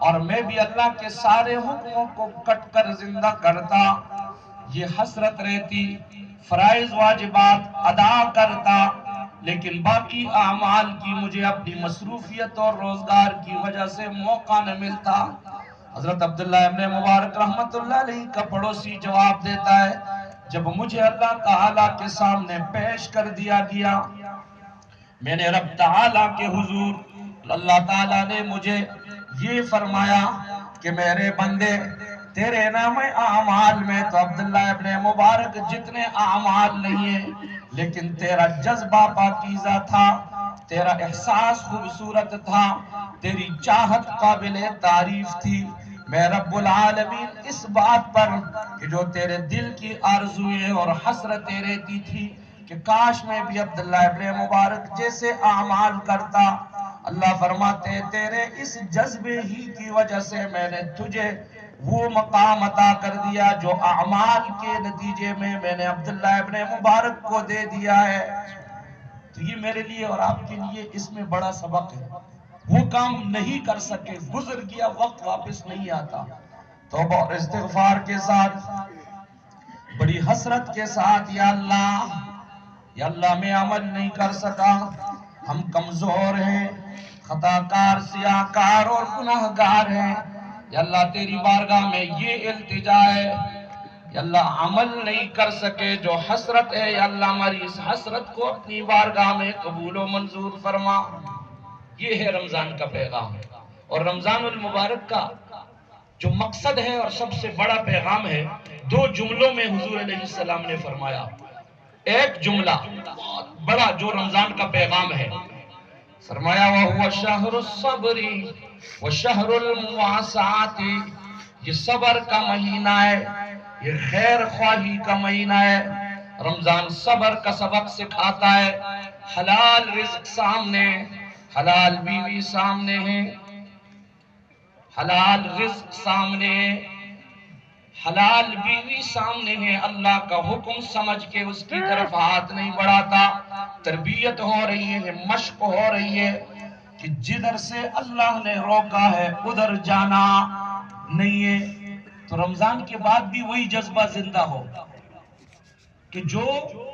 اور میں بھی اللہ کے سارے حکموں کو کٹ کر زندہ کرتا، یہ حسرت رہتی، فرائض واجبات ادا کرتا، لیکن باقی اعمال کی مجھے اپنی مصروفیت اور روزگار کی وجہ سے موقع نہ ملتا۔ حضرت عبداللہ ابن مبارک رحمت اللہ علیہ کا پڑوسی جواب دیتا ہے، جب مجھے اللہ تعالیٰ کے سامنے پیش کر دیا گیا، میں نے رب تعالیٰ کے حضور، اللہ تعالیٰ نے مجھے یہ فرمایا کہ میرے بندے، تیرے نام اعمال میں تو عبداللہ ابن مبارک جتنے اعمال نہیں ہیں، لیکن تیرا جذبہ پاکیزہ تھا، تیرا احساس خوبصورت تھا، تیری چاہت قابل تعریف تھی۔ میں رب العالمین اس بات پر کہ جو تیرے دل کی آرزوئیں اور حسرتیں رہتی تھی کہ کاش میں بھی عبداللہ ابن مبارک جیسے اعمال کرتا، اللہ فرماتے تیرے اس جذبے ہی کی وجہ سے میں نے تجھے وہ مقام عطا کر دیا جو اعمال کے نتیجے میں نے عبداللہ ابن مبارک کو دے دیا ہے۔ تو یہ میرے لیے اور آپ کے لیے اس میں بڑا سبق ہے۔ وہ کام نہیں کر سکے، گزر گیا وقت واپس نہیں آتا۔ توبہ اور استغفار کے ساتھ، بڑی حسرت کے ساتھ، یا اللہ میں عمل نہیں کر سکا، ہم کمزور ہیں، خطاکار، سیاہکار اور گناہگار ہیں۔ یا اللہ تیری بارگاہ میں یہ التجا ہے، یا اللہ عمل نہیں کر سکے جو حسرت ہے، یا اللہ ہماری اس حسرت کو اپنی بارگاہ میں قبول و منظور فرما۔ یہ ہے رمضان کا پیغام، اور رمضان المبارک کا جو مقصد ہے اور سب سے بڑا پیغام ہے، دو جملوں میں حضور علیہ السلام نے فرمایا۔ ایک جملہ بہت بڑا جو رمضان کا پیغام ہے، فرمایا وَهُوَ شَهْرُ الصَّبْرِ وَشَهْرُ الْمُوَاسَاةِ، یہ صبر کا مہینہ ہے، یہ خیر خواہی کا مہینہ ہے۔ رمضان صبر کا سبق سکھاتا ہے، حلال رزق سامنے، حلال بیوی سامنے ہے، حلال رزق سامنے، حلال بیوی سامنے ہے، اللہ کا حکم سمجھ کے اس کی طرف ہاتھ نہیں بڑھاتا۔ تربیت ہو رہی ہے، مشق ہو رہی ہے کہ جدھر سے اللہ نے روکا ہے ادھر جانا نہیں ہے۔ تو رمضان کے بعد بھی وہی جذبہ زندہ ہو کہ جو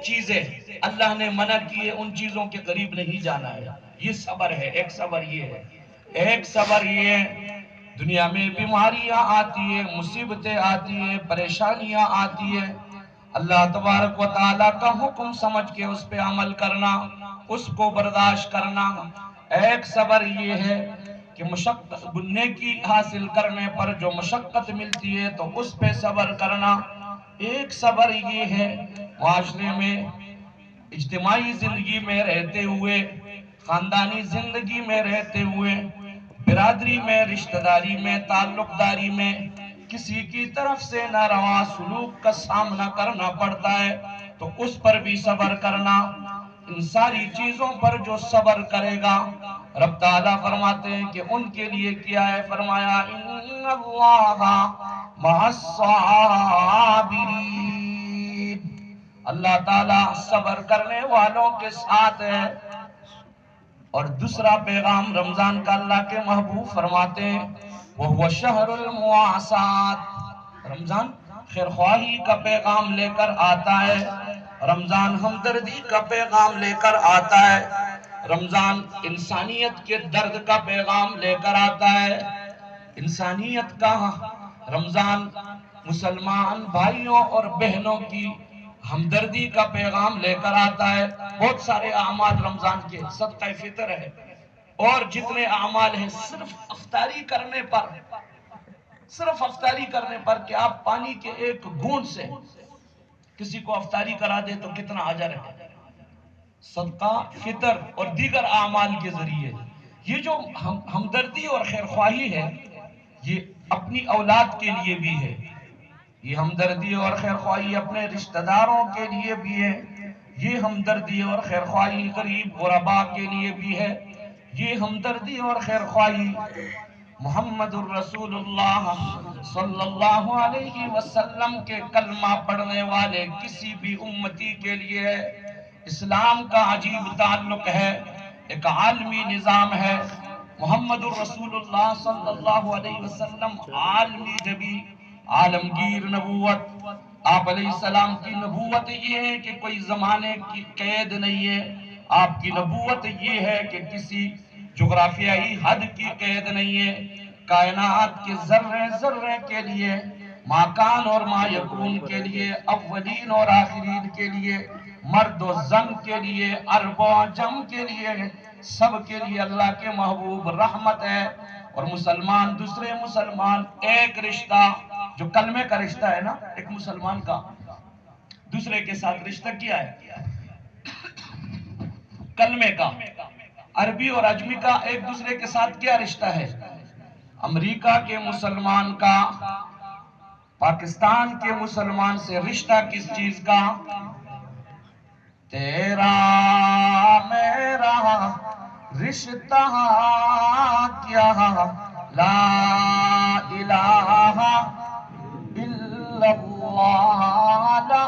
چیزیں اللہ نے منع کی ہے ان چیزوں کے قریب نہیں جانا ہے۔ یہ صبر ہے، ایک صبر یہ ہے، ایک صبر یہ ہے۔ دنیا میں بیماریاں آتی ہیں، مصیبتیں آتی ہیں، پریشانیاں آتی ہیں، اللہ تبارک و تعالیٰ کا حکم سمجھ کے اس پہ عمل کرنا، اس کو برداشت کرنا۔ ایک صبر یہ ہے کہ مشقت نیکی حاصل کرنے پر جو مشقت ملتی ہے تو اس پہ صبر کرنا۔ ایک صبر یہ ہے معاشرے میں، اجتماعی زندگی میں رہتے ہوئے، خاندانی زندگی میں رہتے ہوئے، برادری میں، رشتہ داری میں، تعلق داری میں کسی کی طرف سے ناروا سلوک کا سامنا کرنا پڑتا ہے تو اس پر بھی صبر کرنا۔ ان ساری چیزوں پر جو صبر کرے گا، رب تعالیٰ فرماتے ہیں کہ ان کے لیے کیا ہے، فرمایا ان اللہ مع الصابرین، اللہ تعالیٰ صبر کرنے والوں کے ساتھ ہے۔ اور دوسرا پیغام رمضان کا اللہ کے محبوب فرماتے ہیں وَهُوَ شَهْرُ الْمُوَاسَاةِ، رمضان خیرخواہی کا پیغام لے کر آتا ہے، رمضان ہمدردی کا پیغام لے کر آتا ہے، رمضان انسانیت کے درد کا پیغام لے کر آتا ہے، انسانیت کا رمضان مسلمان بھائیوں اور بہنوں کی ہمدردی کا پیغام لے کر آتا ہے۔ بہت سارے اعمال رمضان کے صدقہ فطر ہے، اور جتنے اعمال ہیں صرف افطاری کرنے پر، صرف افطاری کرنے پر کہ آپ پانی کے ایک بوند سے کسی کو افطاری کرا دے تو کتنا اجر ہے۔ صدقہ فطر اور دیگر اعمال کے ذریعے یہ جو ہمدردی اور خیرخواہی ہے، یہ اپنی اولاد کے لیے بھی ہے، یہ ہمدردی اور خیرخواہی اپنے رشتہ داروں کے لیے بھی ہے، یہ ہمدردی اور خیرخواہی غریب غرباء کے لیے بھی ہے، یہ ہمدردی اور خیرخواہی محمد الرسول اللہ صلی اللہ علیہ وسلم کے کلمہ پڑھنے والے کسی بھی امتی کے لیے ہے۔ اسلام کا عجیب تعلق ہے، ایک عالمی نظام ہے، محمد الرسول اللہ صلی اللہ علیہ وسلم عالمی نبی، عالمگیر نبوت. آپ علیہ السلام کی نبوت یہ ہے کہ کوئی زمانے کی قید نہیں ہے. آپ کی نبوت یہ ہے کہ کسی جغرافیائی حد کی قید نہیں ہے. کائنات کے ذرے ذرے کے لیے، ما کان اور ما یکون کے لیے، اولین اور آخرین کے لیے، مرد و زن کے لیے، عرب و عجم کے لیے، سب کے لیے اللہ کے محبوب رحمت ہے. اور مسلمان دوسرے مسلمان، ایک رشتہ جو کلمے کا رشتہ ہے نا، ایک مسلمان کا دوسرے کے ساتھ رشتہ کیا ہے؟ کلمے کا. عربی اور عجمی کا ایک دوسرے کے ساتھ کیا رشتہ ہے؟ امریکہ کے مسلمان کا پاکستان کے مسلمان سے رشتہ کس چیز کا؟ تیرا میرا رشتہ کیا لا الہ الا اللہ. لا،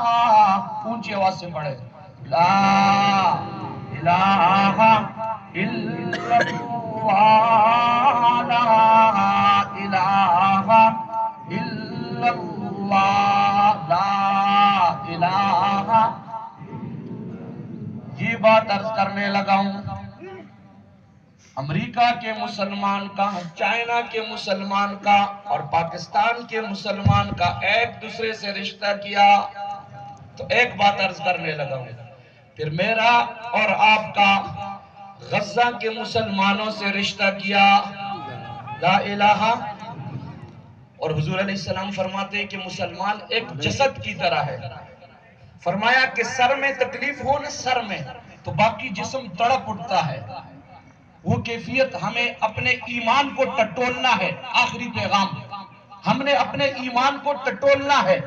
اونچی آواز سے پڑھے، لا الہ الا اللہ، لا الہ الا اللہ، لا الہ. یہ بات عرض کرنے لگا ہوں. امریکہ کے مسلمان کا، چائنا کے مسلمان کا اور پاکستان کے مسلمان کا ایک دوسرے سے رشتہ کیا تو ایک بات عرض کرنے لگا ہوں. پھر میرا اور آپ کا غزہ کے مسلمانوں سے رشتہ کیا، لا الہ. اور حضور علیہ السلام فرماتے ہیں کہ مسلمان ایک جسد کی طرح ہے. فرمایا کہ سر میں تکلیف ہو نا، سر میں، تو باقی جسم تڑپ اٹھتا ہے. وہ کیفیت ہمیں اپنے ایمان کو ٹٹولنا ہے. آخری پیغام، ہم نے اپنے ایمان کو ٹٹولنا ہے.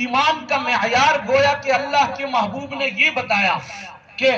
ایمان کا معیار گویا کہ اللہ کے محبوب نے یہ بتایا کہ